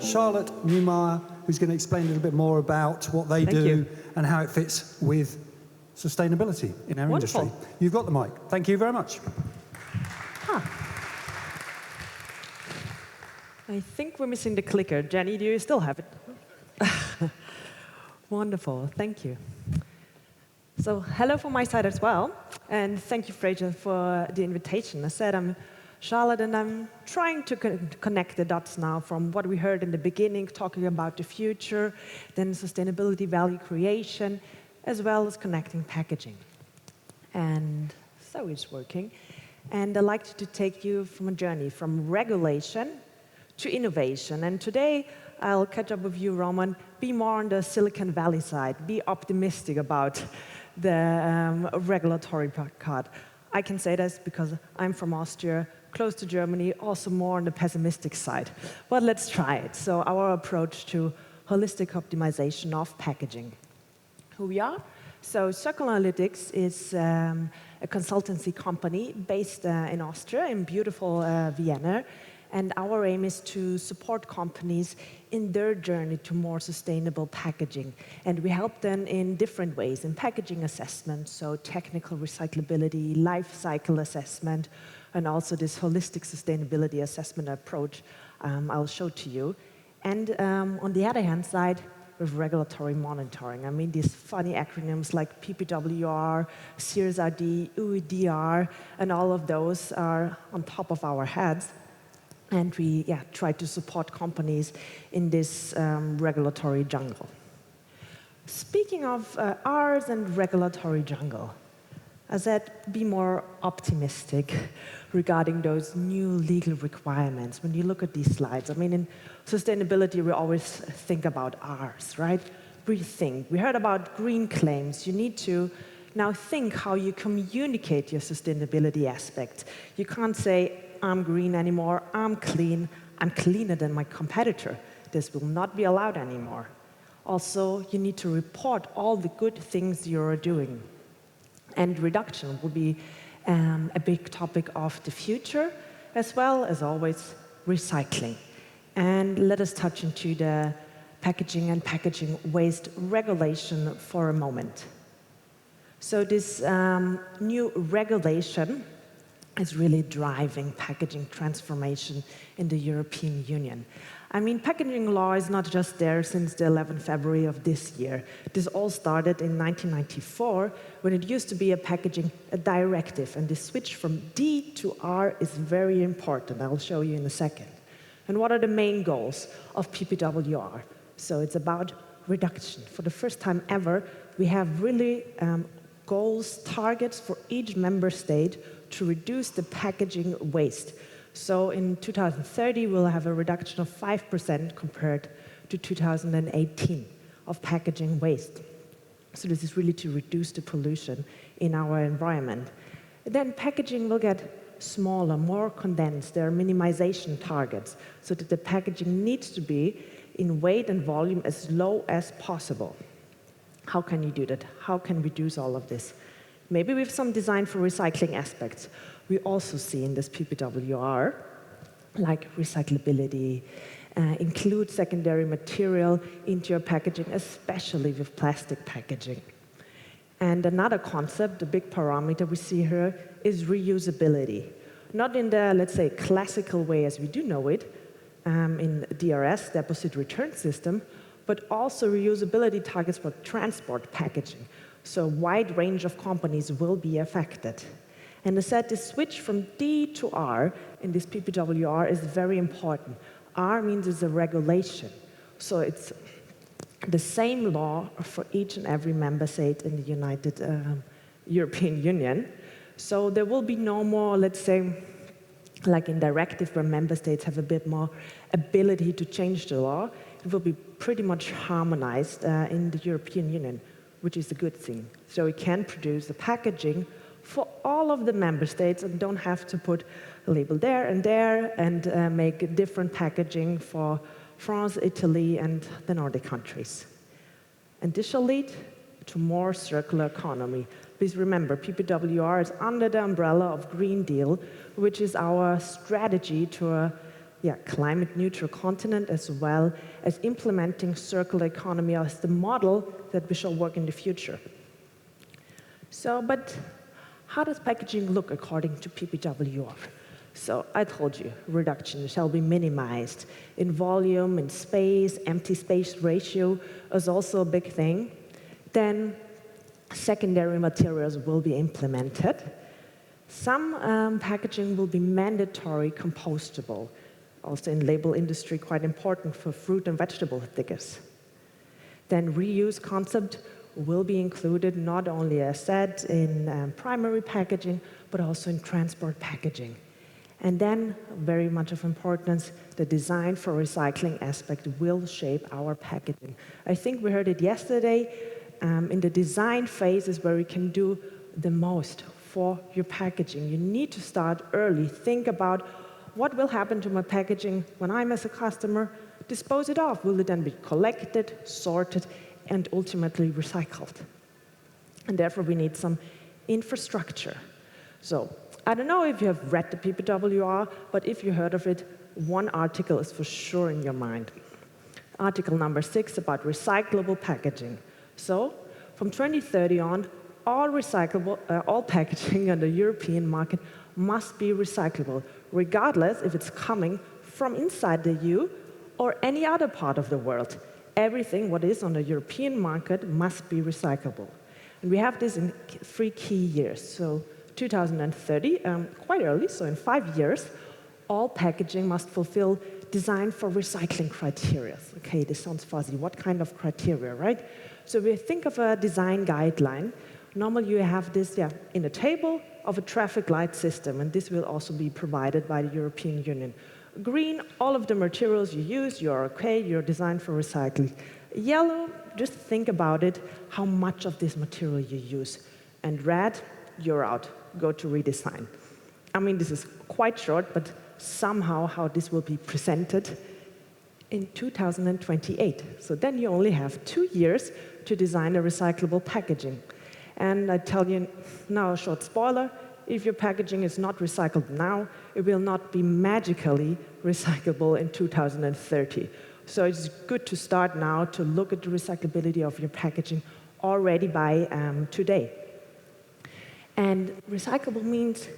Charlotte Neumair, who's going to explain a little bit more about what they do and how it fits with sustainability in our industry. You've got the mic. Thank you very much. I think we're missing the clicker. Jenny, do you still have it? Wonderful, thank you. So hello from my side as well, and thank you, Fraser, for the invitation. I said I'm Charlotte, and I'm trying to connect the dots now from what we heard in the beginning, talking about the future, then sustainability, value creation, as well as connecting packaging. And so it's working. And I'd like to take you from a journey from regulation to innovation. And today, I'll catch up with you, Roman, be more on the Silicon Valley side, be optimistic about the regulatory part. I can say this because I'm from Austria, close to Germany, also more on the pessimistic side. But let's try it. So our approach to holistic optimization of packaging. Who we are? So Circular Analytics is a consultancy company based in Austria, in beautiful Vienna. And our aim is to support companies in their journey to more sustainable packaging. And we help them in different ways, in packaging assessment, so technical recyclability, life cycle assessment, and also this holistic sustainability assessment approach I'll show to you. And on the other hand side, with regulatory monitoring. I mean, these funny acronyms like PPWR, CSRD, UEDR, and all of those are on top of our heads. And we try to support companies in this regulatory jungle. Speaking of ours and regulatory jungle, I said be more optimistic regarding those new legal requirements. When you look at these slides, I mean, in sustainability, we always think about ours, right? Rethink. We heard about green claims. You need to now think how you communicate your sustainability aspect. You can't say, I'm green anymore, I'm clean, I'm cleaner than my competitor. This will not be allowed anymore. Also, you need to report all the good things you're doing. And reduction will be a big topic of the future, as well as always, recycling. And let us touch into the packaging and packaging waste regulation for a moment. So this new regulation is really driving packaging transformation in the European Union. I mean, packaging law is not just there since the 11th February of this year. This all started in 1994, when it used to be a directive, and the switch from D to R is very important. I'll show you in a second. And what are the main goals of PPWR? So it's about reduction. For the first time ever, we have really goals, targets for each member state to reduce the packaging waste. So in 2030, we'll have a reduction of 5% compared to 2018 of packaging waste. So this is really to reduce the pollution in our environment. Then packaging will get smaller, more condensed. There are minimization targets, so that the packaging needs to be in weight and volume as low as possible. How can you do that? How can we reduce all of this? Maybe with some design for recycling aspects. We also see in this PPWR, like recyclability, include secondary material into your packaging, especially with plastic packaging. And another concept, a big parameter we see here, is reusability. Not in the, let's say, classical way as we do know it, in DRS, deposit return system, but also reusability targets for transport packaging. So a wide range of companies will be affected. And I said this switch from D to R in this PPWR is very important. R means it's a regulation. So it's the same law for each and every member state in the United European Union. So there will be no more, let's say, like in directive where member states have a bit more ability to change the law. It will be pretty much harmonized in the European Union, which is a good thing. So we can produce the packaging for all of the member states and don't have to put a label there and make different packaging for France, Italy, and the Nordic countries. And this shall lead to more circular economy. Please remember, PPWR is under the umbrella of Green Deal, which is our strategy to climate neutral continent, as well as implementing circular economy as the model that we shall work in the future. So, but how does packaging look according to PPWR? So I told you, reduction shall be minimized. In volume, in space, empty space ratio is also a big thing. Then secondary materials will be implemented. Some packaging will be mandatory compostable. Also in label industry, quite important for fruit and vegetable stickers. Then reuse concept will be included not only, as said, in primary packaging, but also in transport packaging. And then, very much of importance, the design for recycling aspect will shape our packaging. I think we heard it yesterday. In the design phase is where we can do the most for your packaging. You need to start early. Think about what will happen to my packaging when I'm, as a customer, dispose it off. Will it then be collected, sorted, and ultimately recycled? And therefore, we need some infrastructure. So, I don't know if you have read the PPWR, but if you heard of it, one article is for sure in your mind. Article number 6 about recyclable packaging. So, from 2030 on, all packaging on the European market must be recyclable, regardless if it's coming from inside the EU or any other part of the world. Everything what is on the European market must be recyclable. And we have this in 3 key years. So, 2030, quite early, so in 5 years, all packaging must fulfill design for recycling criteria. Okay, this sounds fuzzy. What kind of criteria, right? So we think of a design guideline. Normally you have this in a table of a traffic light system, and this will also be provided by the European Union. Green, all of the materials you use, you're okay, you're designed for recycling. Yellow, just think about it, how much of this material you use. And red, you're out. Go to redesign. I mean, this is quite short, but somehow how this will be presented in 2028. So then you only have 2 years to design a recyclable packaging. And I tell you now, a short spoiler, if your packaging is not recycled now, it will not be magically recyclable in 2030. So it's good to start now to look at the recyclability of your packaging already by today. And recyclable means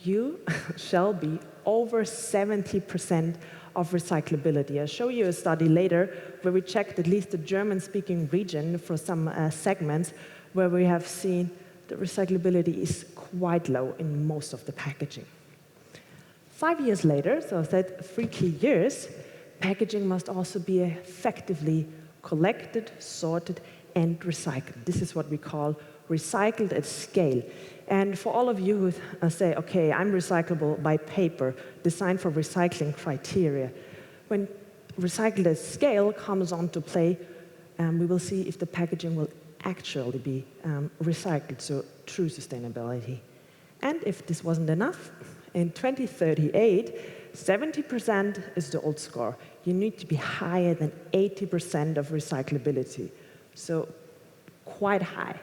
you shall be over 70% of recyclability. I'll show you a study later where we checked at least the German-speaking region for some segments where we have seen the recyclability is quite low in most of the packaging. 5 years later, so I said 3 key years, packaging must also be effectively collected, sorted, and recycled. This is what we call recycled at scale. And for all of you who say, okay, I'm recyclable by paper, designed for recycling criteria, when recycled at scale comes onto play, we will see if the packaging will actually be recycled, so true sustainability. And if this wasn't enough, in 2038, 70% is the old score. You need to be higher than 80% of recyclability, so quite high.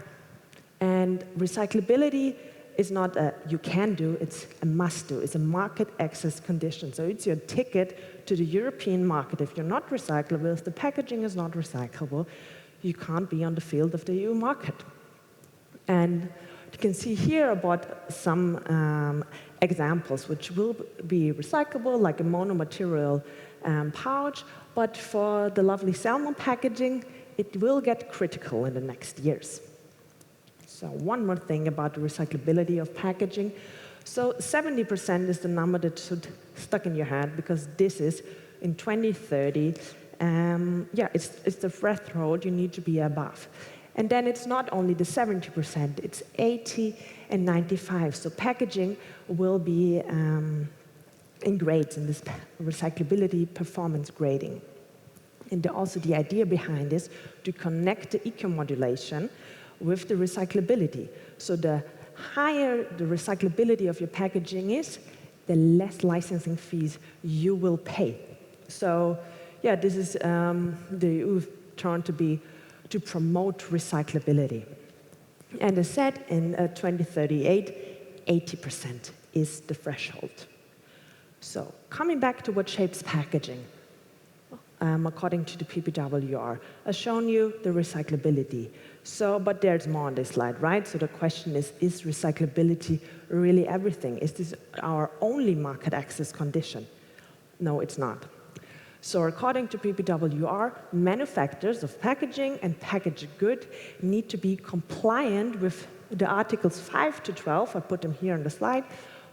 And recyclability is not a you can do, it's a must do. It's a market access condition. So it's your ticket to the European market. If you're not recyclable, if the packaging is not recyclable, you can't be on the field of the EU market. And you can see here about some examples which will be recyclable, like a monomaterial pouch, but for the lovely salmon packaging, it will get critical in the next years. So one more thing about the recyclability of packaging. So 70% is the number that should stuck in your head, because this is in 2030. It's the threshold you need to be above. And then it's not only the 70%, it's 80 and 95. So packaging will be in grades in this recyclability performance grading. And also the idea behind this to connect the eco-modulation with the recyclability. So the higher the recyclability of your packaging is, the less licensing fees you will pay. So yeah, this is the EU turn to promote recyclability. And as said, in 2038, 80% is the threshold. So coming back to what shapes packaging, according to the PPWR, I've shown you the recyclability. So, but there's more on this slide, right? So the question is recyclability really everything? Is this our only market access condition? No, it's not. So according to PPWR, manufacturers of packaging and packaged good need to be compliant with the articles 5 to 12, I put them here on the slide,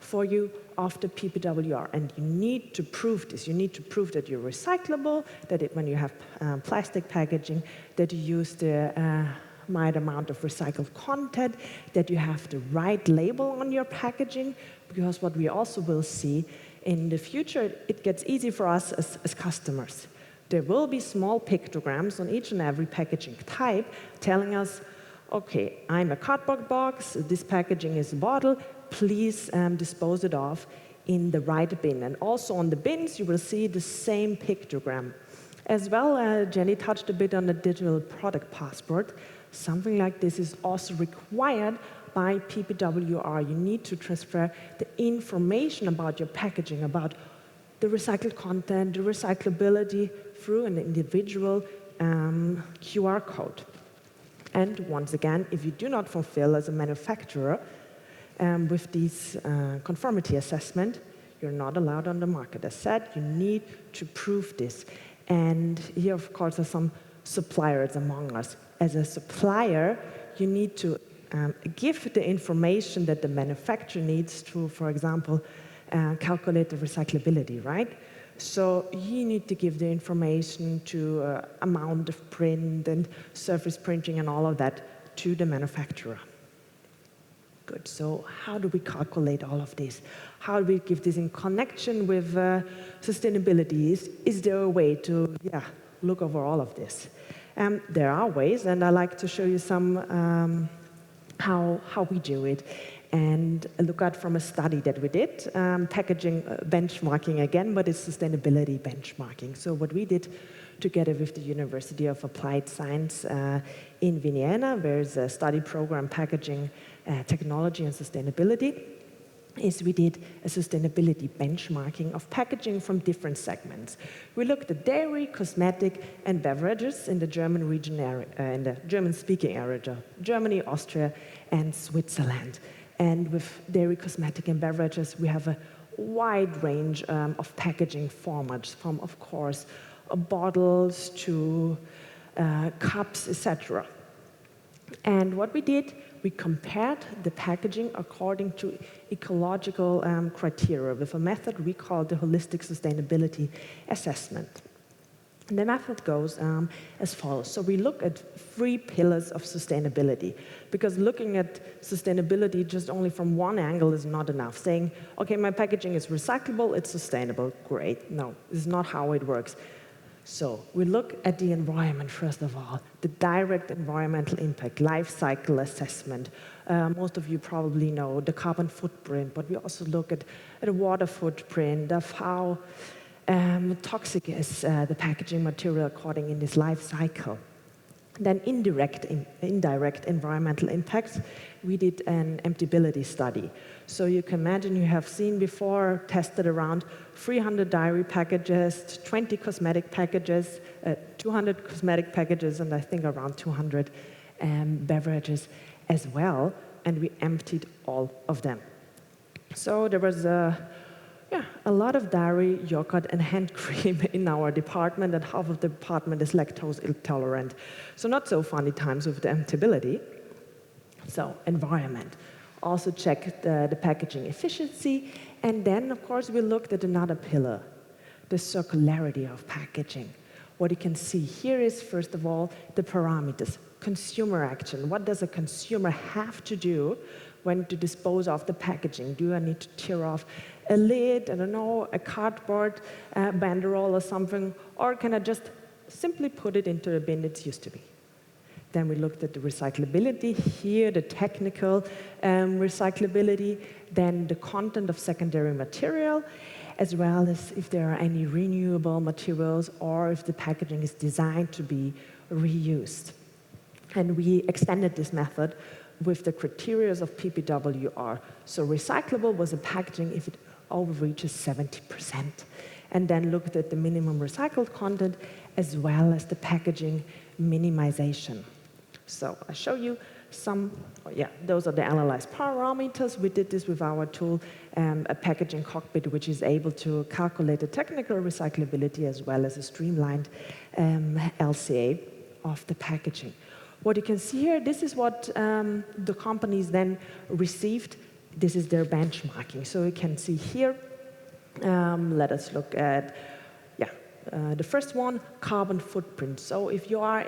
for you of the PPWR. And you need to prove this. You need to prove that you're recyclable, that when you have plastic packaging, that you use the right amount of recycled content, that you have the right label on your packaging, because what we also will see in the future, it gets easy for us as customers. There will be small pictograms on each and every packaging type telling us, okay, I'm a cardboard box, this packaging is a bottle, please dispose it off in the right bin. And also on the bins, you will see the same pictogram. As well, Jenny touched a bit on the digital product passport. Something like this is also required by PPWR. You need to transfer the information about your packaging, about the recycled content, the recyclability through an individual QR code. And once again, if you do not fulfill as a manufacturer with these conformity assessment, you're not allowed on the market. As said, you need to prove this. And here, of course, are some suppliers among us. As a supplier, you need to give the information that the manufacturer needs to, for example, calculate the recyclability, right? So you need to give the information to amount of print and surface printing and all of that to the manufacturer. Good, so how do we calculate all of this? How do we give this in connection with sustainability? Is there a way to look over all of this? There are ways, and I'd like to show you some how we do it. And look at from a study that we did, packaging benchmarking again, but it's sustainability benchmarking. So what we did together with the University of Applied Science in Vienna, there's a study program, packaging technology and sustainability, is we did a sustainability benchmarking of packaging from different segments. We looked at dairy, cosmetic, and beverages in the German region area, in the German-speaking area, Germany, Austria, and Switzerland. And with dairy, cosmetic, and beverages, we have a wide range of packaging formats, from, of course, bottles to cups, etc. And what we did, we compared the packaging according to ecological criteria with a method we call the holistic sustainability assessment. And the method goes as follows. So we look at 3 pillars of sustainability, because looking at sustainability just only from one angle is not enough. Saying, okay, my packaging is recyclable, it's sustainable, great. No, this is not how it works. So we look at the environment, first of all, the direct environmental impact, life cycle assessment. Most of you probably know the carbon footprint, but we also look at the water footprint of how toxic is the packaging material according in this life cycle. Then indirect environmental impacts, we did an emptyability study. So you can imagine you have seen before, tested around 300 dairy packages, 20 cosmetic packages, 200 cosmetic packages, and I think around 200 beverages as well, and we emptied all of them. So there was a lot of dairy, yogurt, and hand cream in our department, and half of the department is lactose intolerant. So not so funny times with the emptyability. So environment. Also check the packaging efficiency. And then, of course, we looked at another pillar, the circularity of packaging. What you can see here is, first of all, the parameters. Consumer action. What does a consumer have to do when to dispose of the packaging? Do I need to tear off a lid, I don't know, a cardboard banderole or something, or can I just simply put it into a bin it's used to be? Then we looked at the recyclability here, the technical recyclability, then the content of secondary material, as well as if there are any renewable materials or if the packaging is designed to be reused. And we extended this method with the criteria of PPWR. So recyclable was a packaging if it overreaches 70%. And then looked at the minimum recycled content as well as the packaging minimization. So I show you those are the analyzed parameters. We did this with our tool, a packaging cockpit, which is able to calculate the technical recyclability as well as a streamlined LCA of the packaging. What you can see here, this is what the companies then received. This is their benchmarking. So you can see here, let us look at, the first one, carbon footprint. So if you are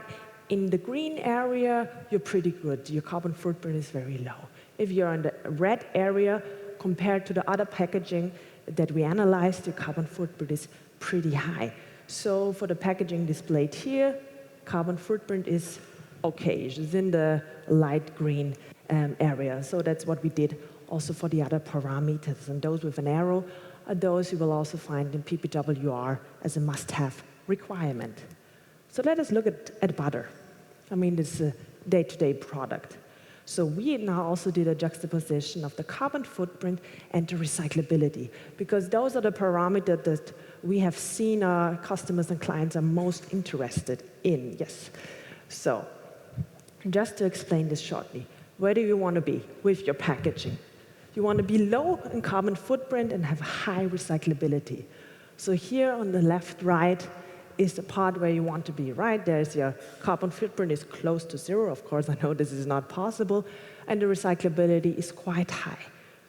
in the green area, you're pretty good. Your carbon footprint is very low. If you're in the red area, compared to the other packaging that we analyzed, your carbon footprint is pretty high. So for the packaging displayed here, carbon footprint is okay. It's in the light green area. So that's what we did also for the other parameters. And those with an arrow are those you will also find in PPWR as a must-have requirement. So let us look at butter. I mean, this is a day-to-day product. So we now also did a juxtaposition of the carbon footprint and the recyclability, because those are the parameters that we have seen our customers and clients are most interested in. Yes. So just to explain this shortly, where do you want to be with your packaging? You want to be low in carbon footprint and have high recyclability. So here on the left, right, is the part where you want to be, right? There's your carbon footprint is close to zero. Of course, I know this is not possible. And the recyclability is quite high.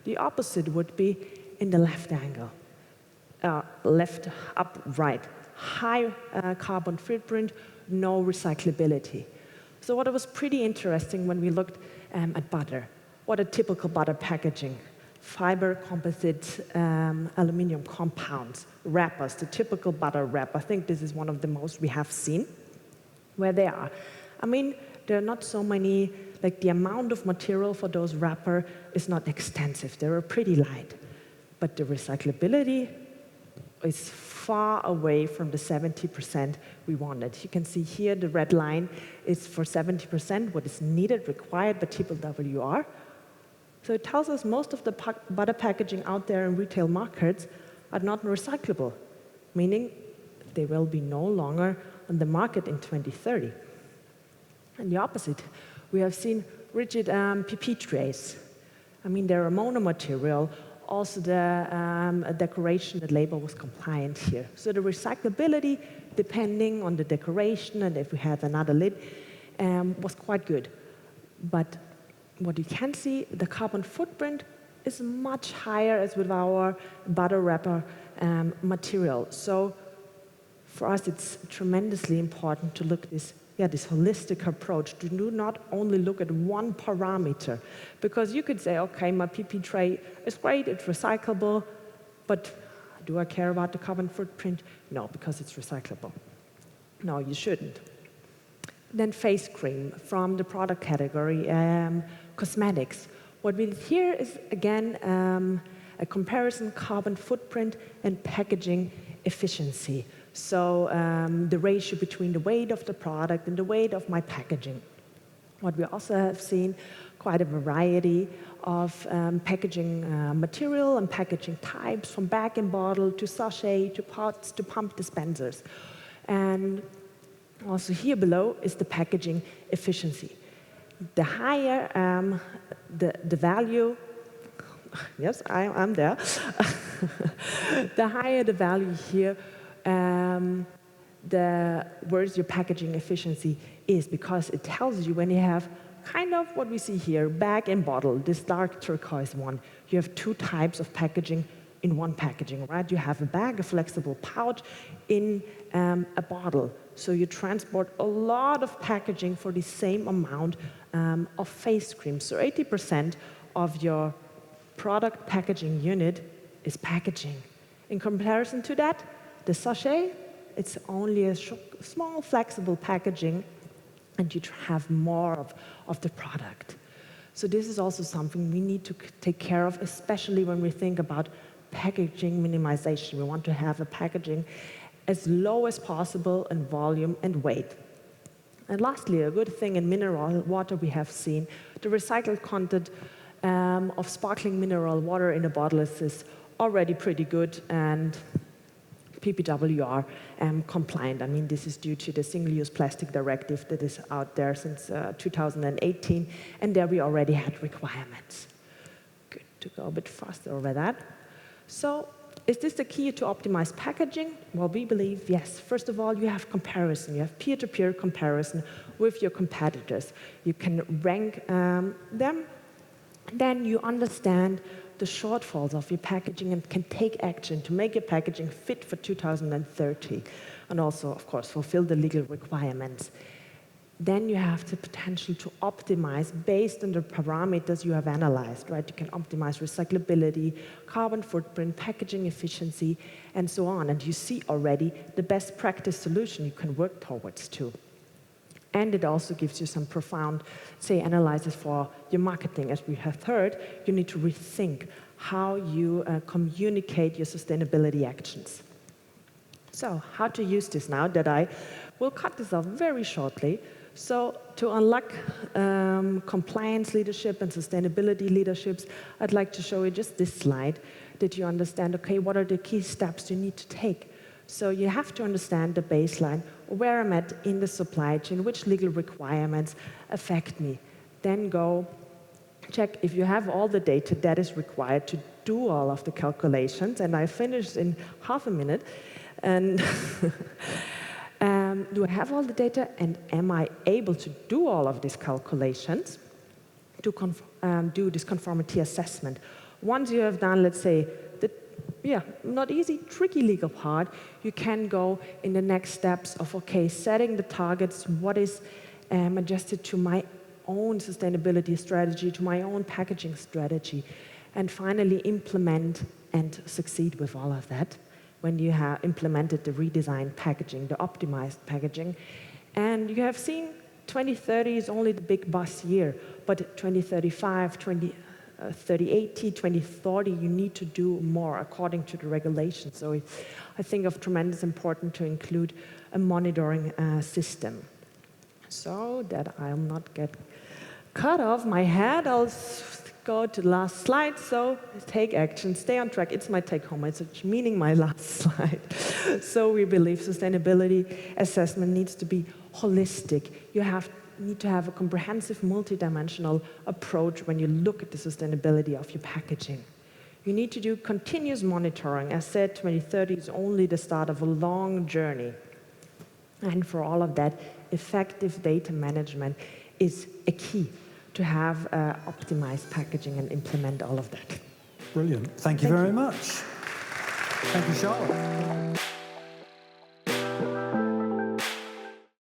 The opposite would be in the left angle, left, up, right. High carbon footprint, no recyclability. So what was pretty interesting when we looked at butter, what a typical butter packaging. Fiber, composite, aluminum compounds, wrappers, the typical butter wrap. I think this is one of the most we have seen where they are. I mean, there are not so many, like the amount of material for those wrapper is not extensive. They're pretty light. But the recyclability is far away from the 70% we wanted. You can see here the red line is for 70%, what is needed, required by PPWR. So it tells us most of the butter packaging out there in retail markets are not recyclable, meaning they will be no longer on the market in 2030. And the opposite, we have seen rigid PP trays. I mean, they're a monomaterial. Also, the decoration, the label was compliant here. So the recyclability, depending on the decoration and if we had another lid, was quite good. But what you can see, the carbon footprint is much higher as with our butter wrapper material. So for us, it's tremendously important to look at this holistic approach, to do not only look at one parameter. Because you could say, okay, my PP tray is great, it's recyclable, but do I care about the carbon footprint? No, because it's recyclable. No, you shouldn't. Then face cream from the product category, cosmetics. What we did here is, again, a comparison carbon footprint and packaging efficiency. So the ratio between the weight of the product and the weight of my packaging. What we also have seen, quite a variety of packaging material and packaging types, from bag and bottle to sachet to pots to pump dispensers. And also here below is the packaging efficiency. The higher the value, yes, I'm there. The higher the value here, where's your packaging efficiency is, because it tells you when you have kind of what we see here, bag and bottle, this dark turquoise one, you have two types of packaging in one packaging, right? You have a bag, a flexible pouch, in a bottle. So you transport a lot of packaging for the same amount of face cream. So 80% of your product packaging unit is packaging. In comparison to that, the sachet, it's only a small flexible packaging, and you have more of the product. So this is also something we need to take care of, especially when we think about packaging minimization. We want to have a packaging as low as possible in volume and weight. And lastly, a good thing in mineral water we have seen, the recycled content of sparkling mineral water in a bottle is already pretty good and PPWR compliant. I mean, this is due to the Single-Use Plastic Directive that is out there since 2018, and there we already had requirements. Good to go a bit faster over that. So, is this the key to optimize packaging? Well, we believe yes. First of all, you have comparison. You have peer-to-peer comparison with your competitors. You can rank them. Then you understand the shortfalls of your packaging and can take action to make your packaging fit for 2030, and also, of course, fulfill the legal requirements. Then you have the potential to optimize based on the parameters you have analyzed, right? You can optimize recyclability, carbon footprint, packaging efficiency, and so on. And you see already the best practice solution you can work towards too. And it also gives you some profound, say, analysis for your marketing. As we have heard, you need to rethink how you communicate your sustainability actions. So how to use this now that I will cut this off very shortly. So to unlock compliance leadership and sustainability leaderships, I'd like to show you just this slide that you understand, okay, what are the key steps you need to take? So you have to understand the baseline, where I'm at in the supply chain, which legal requirements affect me. Then go check if you have all the data that is required to do all of the calculations. And I finished in half a minute. And do I have all the data? And am I able to do all of these calculations to do this conformity assessment? Once you have done, let's say, not easy, tricky legal part, you can go in the next steps of, okay, setting the targets, what is adjusted to my own sustainability strategy, to my own packaging strategy, and finally implement and succeed with all of that when you have implemented the redesigned packaging, the optimized packaging. And you have seen 2030 is only the big bus year, but 2035, 2080, 2040, you need to do more according to the regulations. So I think of tremendous importance to include a monitoring system. So that I'll not get cut off my head, I'll go to the last slide. So take action, stay on track. It's my take-home message, meaning my last slide. So we believe sustainability assessment needs to be holistic. You need to have a comprehensive, multidimensional approach when you look at the sustainability of your packaging. You need to do continuous monitoring. As said, 2030 is only the start of a long journey. And for all of that, effective data management is a key to have optimized packaging and implement all of that. Brilliant. Thank you very much. Thank you, Charlotte.